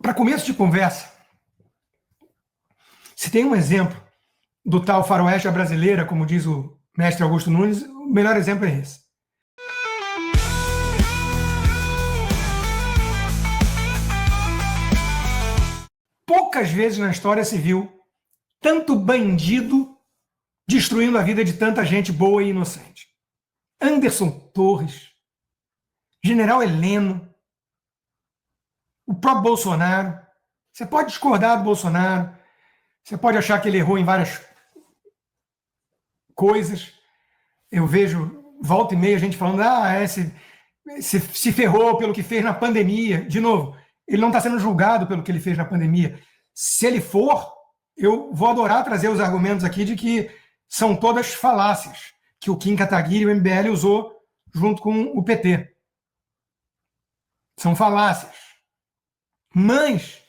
Para começo de conversa, se tem um exemplo do tal faroeste brasileira, como diz o mestre Augusto Nunes, o melhor exemplo é esse. Poucas vezes na história se viu tanto bandido destruindo a vida de tanta gente boa e inocente. Anderson Torres, General Heleno, o próprio Bolsonaro. Você pode discordar do Bolsonaro, você pode achar que ele errou em várias coisas. Eu vejo, volta e meia, a gente falando, se ferrou pelo que fez na pandemia. De novo, ele não está sendo julgado pelo que ele fez na pandemia. Se ele for, eu vou adorar trazer os argumentos aqui de que são todas falácias, que o Kim Kataguiri e o MBL usou junto com o PT. São falácias. Mas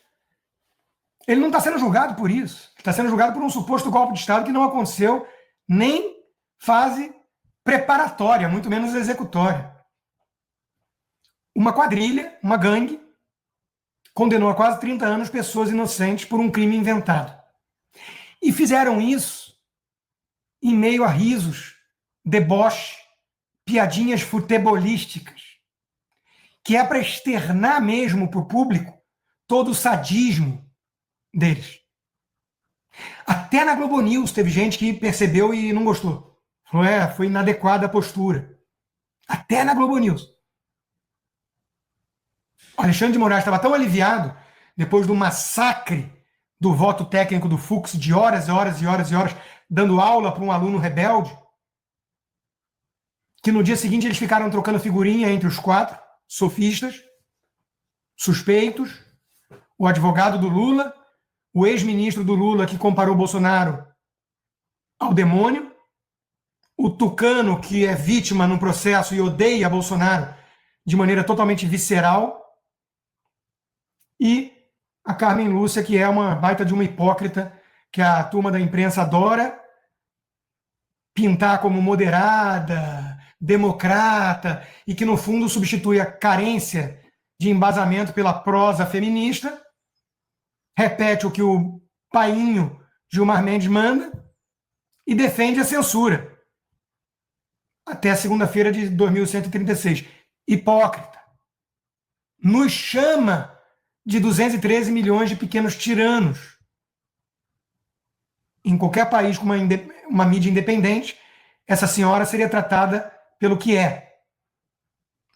ele não está sendo julgado por isso. Ele está sendo julgado por um suposto golpe de Estado que não aconteceu nem fase preparatória, muito menos executória. Uma quadrilha, uma gangue, condenou a quase 30 anos pessoas inocentes por um crime inventado. E fizeram isso em meio a risos, deboche, piadinhas futebolísticas, que é para externar mesmo para o público todo o sadismo deles. Até na Globo News teve gente que percebeu e não gostou. Falou, foi inadequada a postura. Até na Globo News. O Alexandre de Moraes estava tão aliviado depois do massacre do voto técnico do Fux, de horas e horas e horas e horas, dando aula para um aluno rebelde, que no dia seguinte eles ficaram trocando figurinha entre os quatro sofistas, suspeitos, o advogado do Lula, o ex-ministro do Lula que comparou Bolsonaro ao demônio, o tucano que é vítima num processo e odeia Bolsonaro de maneira totalmente visceral, e a Carmen Lúcia, que é uma baita de uma hipócrita, que a turma da imprensa adora pintar como moderada, democrata, e que no fundo substitui a carência de embasamento pela prosa feminista, repete o que o painho Gilmar Mendes manda e defende a censura. Até a segunda-feira de 2136. Hipócrita. Nos chama de 213 milhões de pequenos tiranos. Em qualquer país com uma mídia independente, essa senhora seria tratada pelo que é,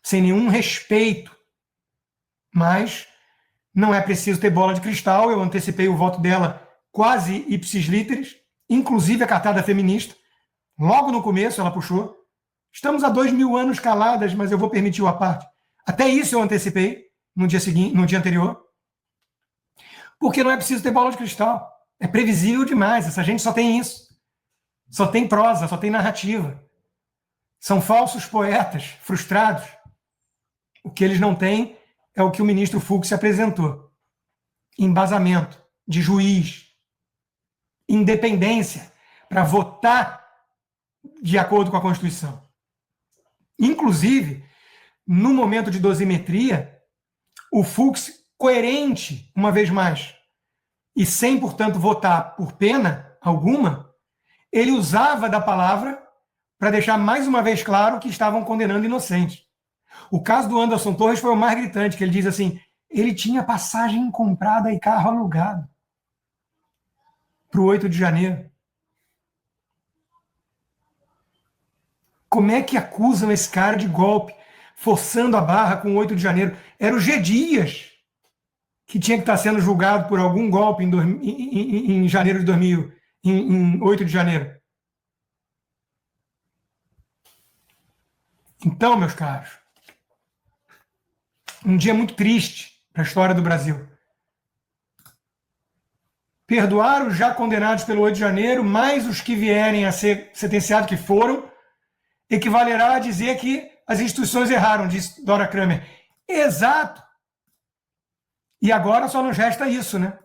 sem nenhum respeito. Mas não é preciso ter bola de cristal. Eu antecipei o voto dela quase ipsis literis, inclusive a cartada feminista. Logo no começo ela puxou. Estamos há 2000 anos caladas, mas eu vou permitir o à parte. Até isso eu antecipei no dia seguinte, no dia anterior. Porque não é preciso ter bola de cristal. É previsível demais. Essa gente só tem isso. Só tem prosa, só tem narrativa. São falsos poetas frustrados. O que eles não têm é o que o ministro Fux apresentou. Embasamento de juiz. Independência para votar de acordo com a Constituição. Inclusive, no momento de dosimetria, o Fux, coerente, uma vez mais, e sem, portanto, votar por pena alguma, ele usava da palavra para deixar mais uma vez claro que estavam condenando inocentes. O caso do Anderson Torres foi o mais gritante, que ele diz assim, ele tinha passagem comprada e carro alugado para o 8 de janeiro. Como é que acusam esse cara de golpe, forçando a barra com o 8 de janeiro? Era o G. Dias, que tinha que estar sendo julgado por algum golpe em janeiro de 2000, em 8 de janeiro. Então, meus caros, um dia muito triste para a história do Brasil. Perdoar os já condenados pelo 8 de janeiro, mais os que vierem a ser sentenciados, que foram, equivalerá a dizer que as instituições erraram, disse Dora Kramer. Exato. E agora só nos resta isso, né?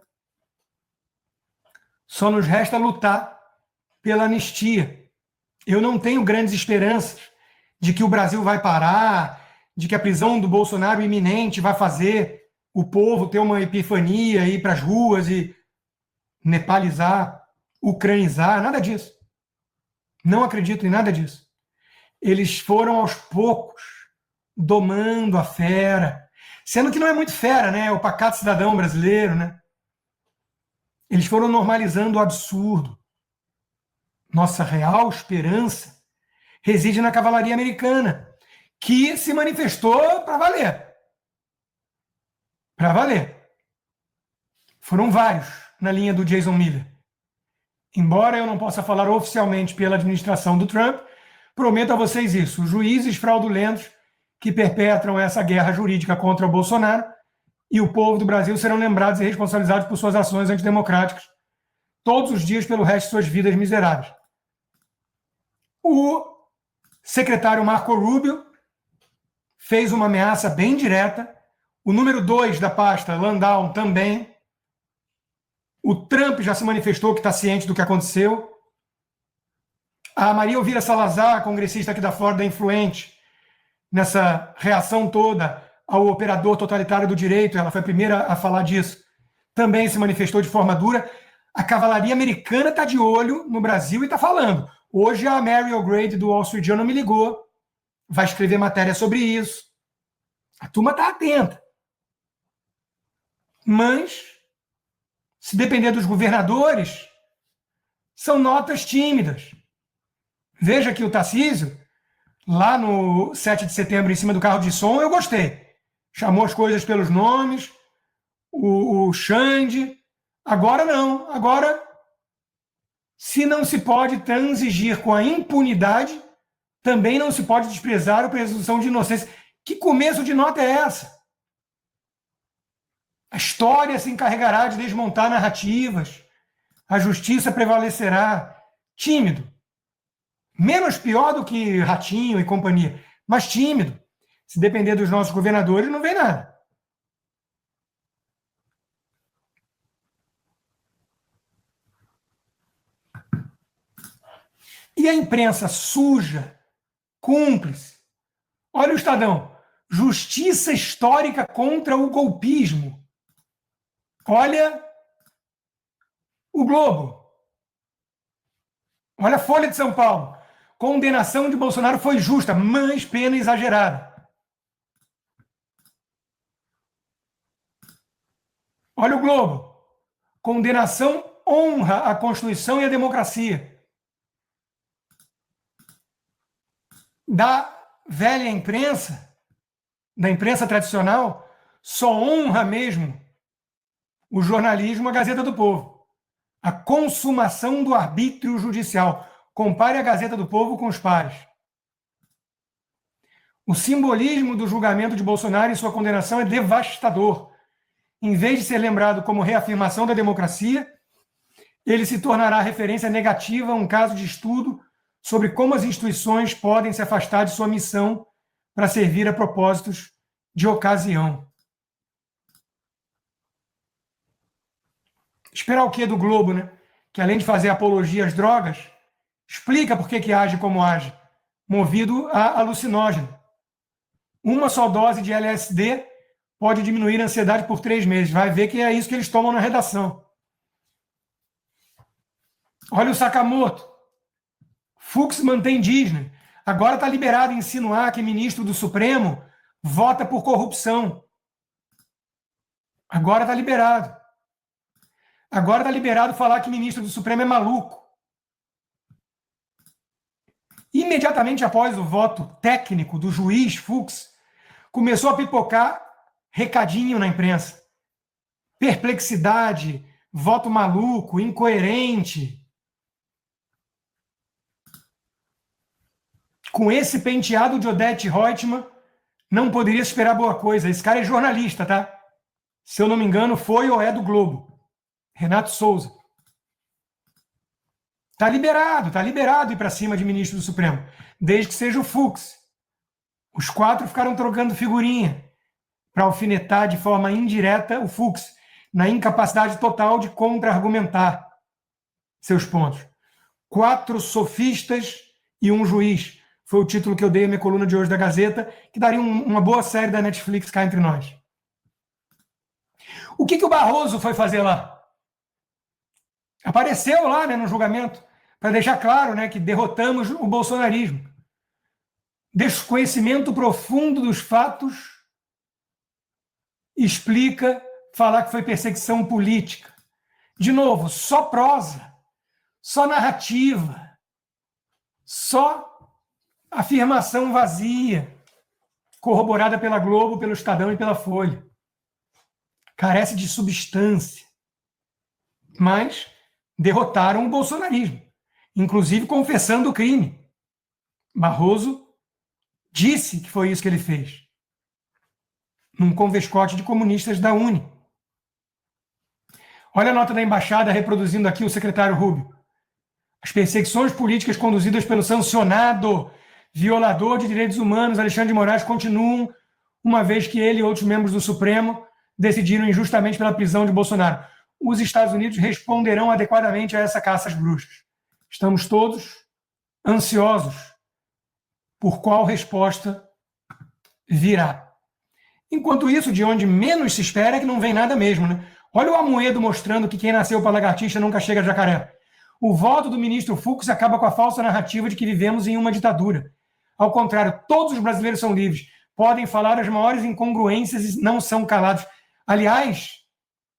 Só nos resta lutar pela anistia. Eu não tenho grandes esperanças de que o Brasil vai parar, de que a prisão do Bolsonaro iminente vai fazer o povo ter uma epifania, ir para as ruas e nepalizar, ucranizar, nada disso. Não acredito em nada disso. Eles foram aos poucos domando a fera, sendo que não é muito fera, né? É o pacato cidadão brasileiro, né? Eles foram normalizando o absurdo. Nossa real esperança reside na cavalaria americana, que se manifestou para valer. Para valer. Foram vários na linha do Jason Miller. Embora eu não possa falar oficialmente pela administração do Trump, prometo a vocês isso: os juízes fraudulentos que perpetram essa guerra jurídica contra o Bolsonaro e o povo do Brasil serão lembrados e responsabilizados por suas ações antidemocráticas todos os dias pelo resto de suas vidas miseráveis. O secretário Marco Rubio fez uma ameaça bem direta. O número 2 da pasta, Landau, também. O Trump já se manifestou que está ciente do que aconteceu. A Maria Elvira Salazar, congressista aqui da Flórida, influente nessa reação toda ao operador totalitário do direito, ela foi a primeira a falar disso, também se manifestou de forma dura. A cavalaria americana está de olho no Brasil e está falando. Hoje a Mary O'Grady do Wall Street Journal me ligou, vai escrever matéria sobre isso. A turma está atenta. Mas, se depender dos governadores, são notas tímidas. Veja que o Tarcísio, lá no 7 de setembro, em cima do carro de som, eu gostei. Chamou as coisas pelos nomes, o Xande. Agora não. Agora, se não se pode transigir com a impunidade, também não se pode desprezar a presunção de inocência. Que começo de nota é essa? A história se encarregará de desmontar narrativas. A justiça prevalecerá. Tímido. Menos pior do que Ratinho e companhia, mas tímido. Se depender dos nossos governadores, não vem nada. E a imprensa suja, cúmplice. Olha o Estadão. Justiça histórica contra o golpismo. Olha o Globo. Olha a Folha de São Paulo. Condenação de Bolsonaro foi justa, mas pena exagerada. Olha o Globo. Condenação honra a Constituição e a democracia. Da velha imprensa, da imprensa tradicional, só honra mesmo o jornalismo, a Gazeta do Povo. A consumação do arbítrio judicial. Compare a Gazeta do Povo com os pares. O simbolismo do julgamento de Bolsonaro e sua condenação é devastador. Em vez de ser lembrado como reafirmação da democracia, ele se tornará referência negativa a um caso de estudo sobre como as instituições podem se afastar de sua missão para servir a propósitos de ocasião. Esperar o quê do Globo, né? Que além de fazer apologia às drogas, explica por que age como age, movido a alucinógeno. Uma só dose de LSD pode diminuir a ansiedade por 3 meses. Vai ver que é isso que eles tomam na redação. Olha o Sakamoto. Fux mantém Disney. Agora está liberado insinuar que ministro do Supremo vota por corrupção. Agora está liberado. Agora está liberado falar que ministro do Supremo é maluco. Imediatamente após o voto técnico do juiz Fux, começou a pipocar recadinho na imprensa. Perplexidade, voto maluco, incoerente. Com esse penteado de Odete Reutemann, não poderia esperar boa coisa. Esse cara é jornalista, tá? Se eu não me engano, foi ou é do Globo. Renato Souza. Tá liberado ir para cima de ministro do Supremo, desde que seja o Fux. Os 4 ficaram trocando figurinha para alfinetar de forma indireta o Fux, na incapacidade total de contra-argumentar seus pontos. 4 sofistas e um juiz. Foi o título que eu dei à minha coluna de hoje da Gazeta, que daria uma boa série da Netflix cá entre nós. O que o Barroso foi fazer lá? Apareceu lá, né, no julgamento, para deixar claro, né, que derrotamos o bolsonarismo. Desconhecimento profundo dos fatos explica falar que foi perseguição política. De novo, só prosa, só narrativa, só afirmação vazia, corroborada pela Globo, pelo Estadão e pela Folha. Carece de substância. Mas derrotaram o bolsonarismo, inclusive confessando o crime. Barroso disse que foi isso que ele fez, num convescote de comunistas da UNE. Olha a nota da embaixada reproduzindo aqui o secretário Rubio. As perseguições políticas conduzidas pelo sancionado violador de direitos humanos Alexandre de Moraes continuam, uma vez que ele e outros membros do Supremo decidiram injustamente pela prisão de Bolsonaro. Os Estados Unidos responderão adequadamente a essa caça às bruxas. Estamos todos ansiosos por qual resposta virá. Enquanto isso, de onde menos se espera é que não vem nada mesmo, né? Olha o Amoedo mostrando que quem nasceu para lagartixa nunca chega a jacaré. O voto do ministro Fux acaba com a falsa narrativa de que vivemos em uma ditadura. Ao contrário, todos os brasileiros são livres, podem falar as maiores incongruências e não são calados. Aliás,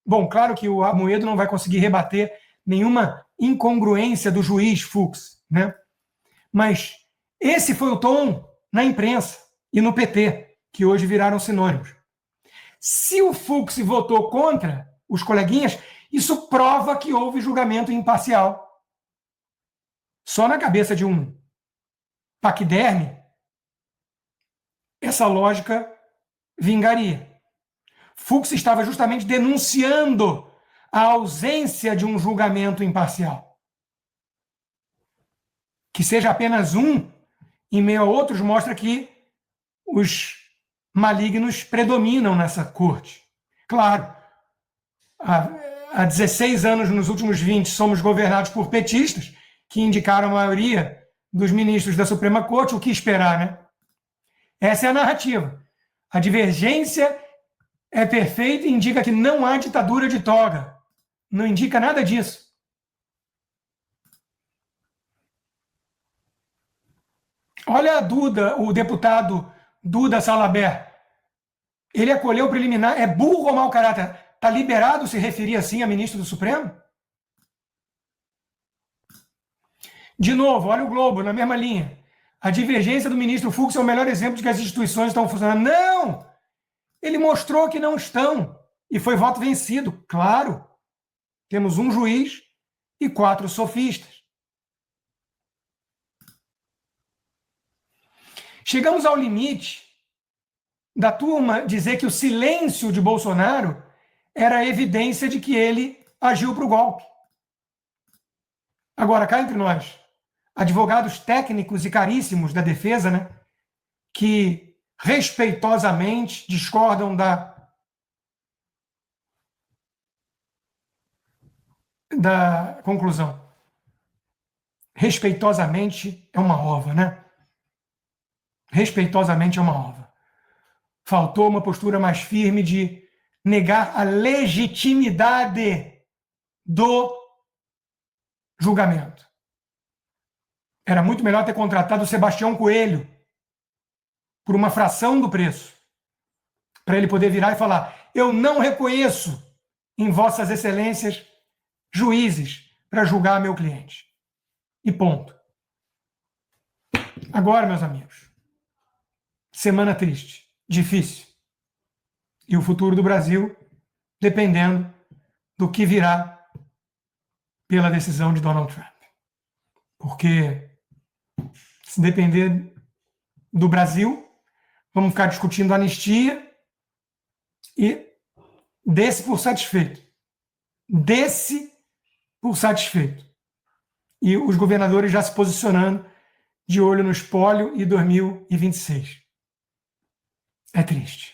bom, claro que o Amoedo não vai conseguir rebater nenhuma incongruência do juiz Fux, né? Mas esse foi o tom na imprensa e no PT, que hoje viraram sinônimos. Se o Fux votou contra os coleguinhas, isso prova que houve julgamento imparcial. Só na cabeça de um paquiderme, essa lógica vingaria. Fux estava justamente denunciando a ausência de um julgamento imparcial. Que seja apenas um, em meio a outros, mostra que os malignos predominam nessa corte. Claro, há 16 anos, nos últimos 20, somos governados por petistas, que indicaram a maioria dos ministros da Suprema Corte. O que esperar, né? Essa é a narrativa. A divergência é perfeita e indica que não há ditadura de toga. Não indica nada disso. Olha a Duda, o deputado Duda Salabert. Ele acolheu o preliminar. É burro ou mau caráter? Está liberado se referir assim a ministro do Supremo? De novo, olha o Globo, na mesma linha. A divergência do ministro Fux é o melhor exemplo de que as instituições estão funcionando. Não! Ele mostrou que não estão. E foi voto vencido, claro. Temos um juiz e 4 sofistas. Chegamos ao limite da turma dizer que o silêncio de Bolsonaro era evidência de que ele agiu para o golpe. Agora, cá entre nós, advogados técnicos e caríssimos da defesa, né, que respeitosamente discordam da conclusão. Respeitosamente é uma ova, né? Respeitosamente é uma ova. Faltou uma postura mais firme de negar a legitimidade do julgamento. Era muito melhor ter contratado o Sebastião Coelho por uma fração do preço, para ele poder virar e falar: eu não reconheço em vossas excelências juízes para julgar meu cliente. E ponto. Agora, meus amigos, semana triste, difícil. E o futuro do Brasil dependendo do que virá pela decisão de Donald Trump. Porque se depender do Brasil, vamos ficar discutindo anistia e desse por satisfeito. Desse por satisfeito. E os governadores já se posicionando de olho no espólio e 2026. É triste.